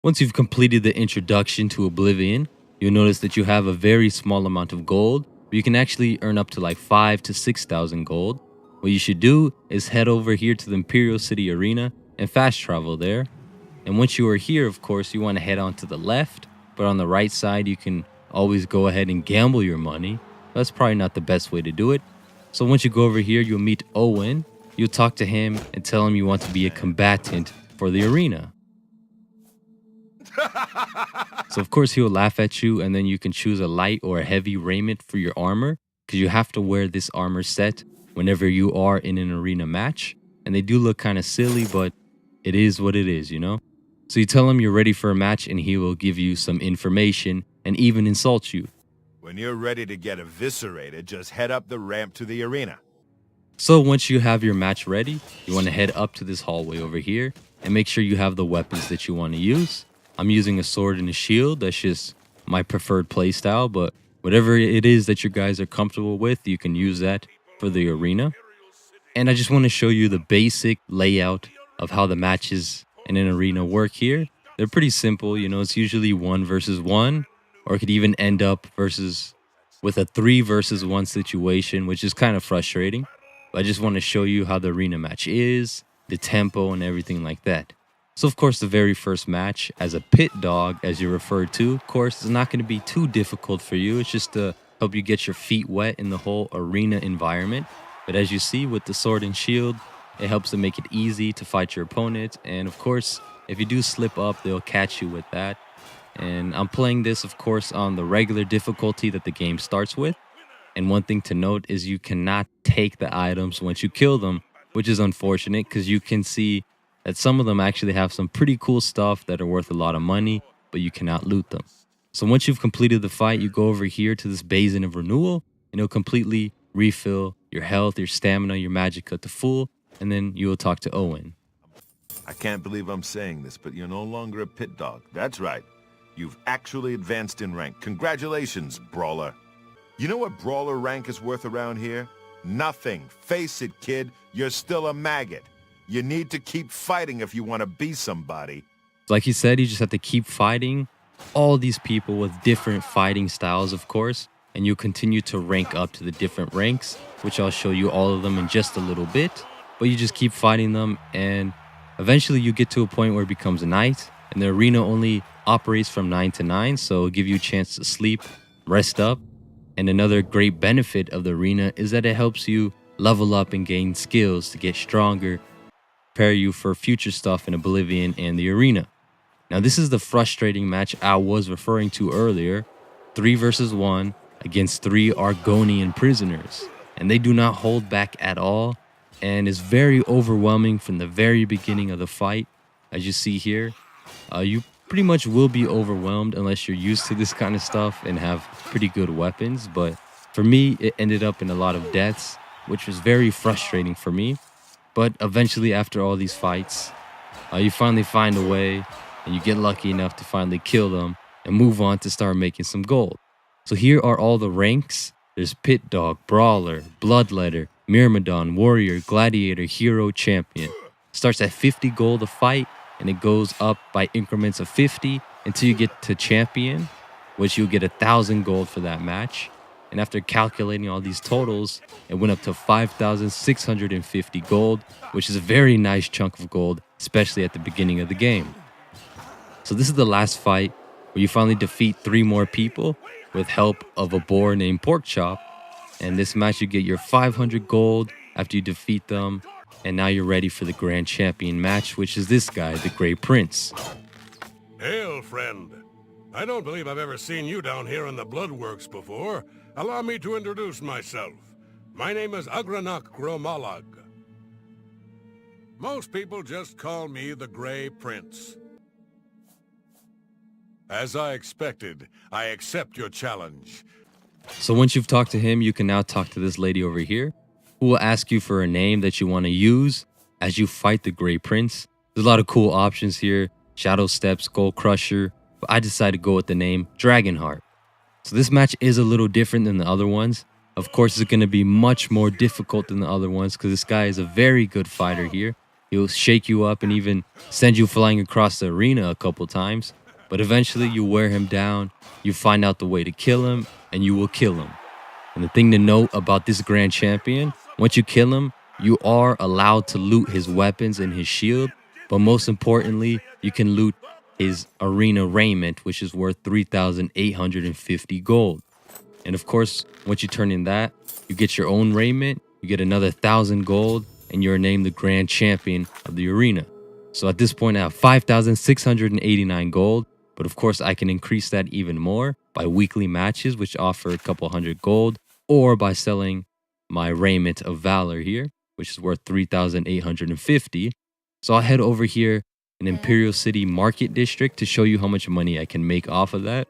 Once you've completed the introduction to Oblivion, you'll notice that you have a very small amount of gold, but you can actually earn up to like 5 to 6,000 gold. What you should do is head over here to the Imperial City Arena and fast travel there. And once you are here, of course, you want to head on to the left, but on the right side, you can always go ahead and gamble your money. That's probably not the best way to do it. So once you go over here, you'll meet Owen. You'll talk to him and tell him you want to be a combatant for the arena. So of course he'll laugh at you, and then you can choose a light or a heavy raiment for your armor, because you have to wear this armor set whenever you are in an arena match. And they do look kind of silly, but it is what it is, you know? So you tell him you're ready for a match, and he will give you some information and even insult you. When you're ready to get eviscerated, just head up the ramp to the arena. So once you have your match ready, you want to head up to this hallway over here and make sure you have the weapons that you want to use. I'm using a sword and a shield. That's just my preferred playstyle, but whatever it is that you guys are comfortable with, you can use that for the arena. And I just want to show you the basic layout of how the matches in an arena work here. They're pretty simple, you know, it's usually 1 versus 1, or it could even end up with a 3 versus 1 situation, which is kind of frustrating. But I just want to show you how the arena match is, the tempo and everything like that. So of course the very first match as a pit dog, as you're referred to, of course, is not going to be too difficult for you. It's just to help you get your feet wet in the whole arena environment. But as you see with the sword and shield, it helps to make it easy to fight your opponent. And of course, if you do slip up, they'll catch you with that. And I'm playing this, of course, on the regular difficulty that the game starts with. And one thing to note is you cannot take the items once you kill them, which is unfortunate because you can see that some of them actually have some pretty cool stuff that are worth a lot of money, but you cannot loot them. So once you've completed the fight, you go over here to this Basin of Renewal, and it'll completely refill your health, your stamina, your magicka to full, and then you will talk to Owen. I can't believe I'm saying this, but you're no longer a pit dog. That's right. You've actually advanced in rank. Congratulations, Brawler. You know what Brawler rank is worth around here? Nothing. Face it, kid. You're still a maggot. You need to keep fighting if you want to be somebody. Like he said, you just have to keep fighting all these people with different fighting styles, of course, and you'll continue to rank up to the different ranks, which I'll show you all of them in just a little bit. But you just keep fighting them, and eventually you get to a point where it becomes a night, and the arena only operates from 9 to 9, so it'll give you a chance to sleep, rest up. And another great benefit of the arena is that it helps you level up and gain skills to get stronger, prepare you for future stuff in Oblivion and the arena. Now this is the frustrating match I was referring to earlier, 3 versus 1 against 3 Argonian prisoners, and they do not hold back at all, and is very overwhelming from the very beginning of the fight. As you see here, you pretty much will be overwhelmed unless you're used to this kind of stuff and have pretty good weapons. But for me, it ended up in a lot of deaths, which was very frustrating for me. But eventually, after all these fights, you finally find a way, and you get lucky enough to finally kill them and move on to start making some gold. So here are all the ranks. There's Pit Dog, Brawler, Bloodletter, Myrmidon, Warrior, Gladiator, Hero, Champion. Starts at 50 gold a fight, and it goes up by increments of 50 until you get to Champion, which you'll get 1,000 gold for that match. And after calculating all these totals, it went up to 5,650 gold, which is a very nice chunk of gold, especially at the beginning of the game. So this is the last fight where you finally defeat 3 more people with help of a boar named Porkchop. And this match you get your 500 gold after you defeat them. And now you're ready for the Grand Champion match, which is this guy, the Grey Prince. Hail, friend. I don't believe I've ever seen you down here in the Bloodworks before. Allow me to introduce myself. My name is Agranak Gromalag. Most people just call me the Grey Prince. As I expected, I accept your challenge. So once you've talked to him, you can now talk to this lady over here, who will ask you for a name that you want to use as you fight the Grey Prince. There's a lot of cool options here. Shadow Step, Skull Crusher. But I decided to go with the name Dragonheart. So this match is a little different than the other ones. Of course, it's going to be much more difficult than the other ones because this guy is a very good fighter here. He'll shake you up and even send you flying across the arena a couple times. But eventually you wear him down, you find out the way to kill him, and you will kill him. And the thing to note about this Grand Champion, once you kill him, you are allowed to loot his weapons and his shield. But most importantly, you can loot his arena raiment, which is worth 3,850 gold. And of course, once you turn in that, you get your own raiment, you get another 1,000 gold, and you're named the Grand Champion of the arena. So at this point, I have 5,689 gold, but of course, I can increase that even more by weekly matches, which offer a couple hundred gold, or by selling my raiment of valor here, which is worth 3,850. So I'll head over here in Imperial City Market District to show you how much money I can make off of that.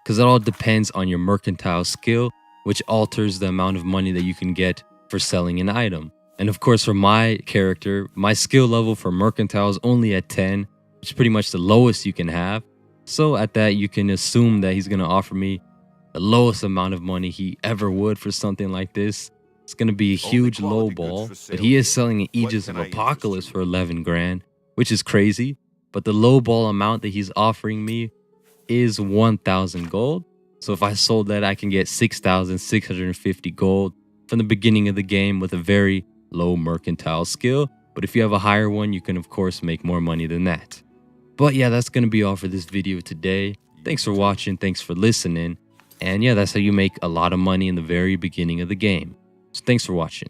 Because it all depends on your mercantile skill, which alters the amount of money that you can get for selling an item. And of course, for my character, my skill level for mercantile is only at 10, which is pretty much the lowest you can have. So at that, you can assume that he's going to offer me the lowest amount of money he ever would for something like this. It's going to be a huge low ball, but he is selling an Aegis of Apocalypse for 11 grand, which is crazy. But the low ball amount that he's offering me is 1,000 gold. So if I sold that, I can get 6,650 gold from the beginning of the game with a very low mercantile skill. But if you have a higher one, you can of course make more money than that. But yeah, that's going to be all for this video today. Thanks for watching. Thanks for listening. And yeah, that's how you make a lot of money in the very beginning of the game. So thanks for watching.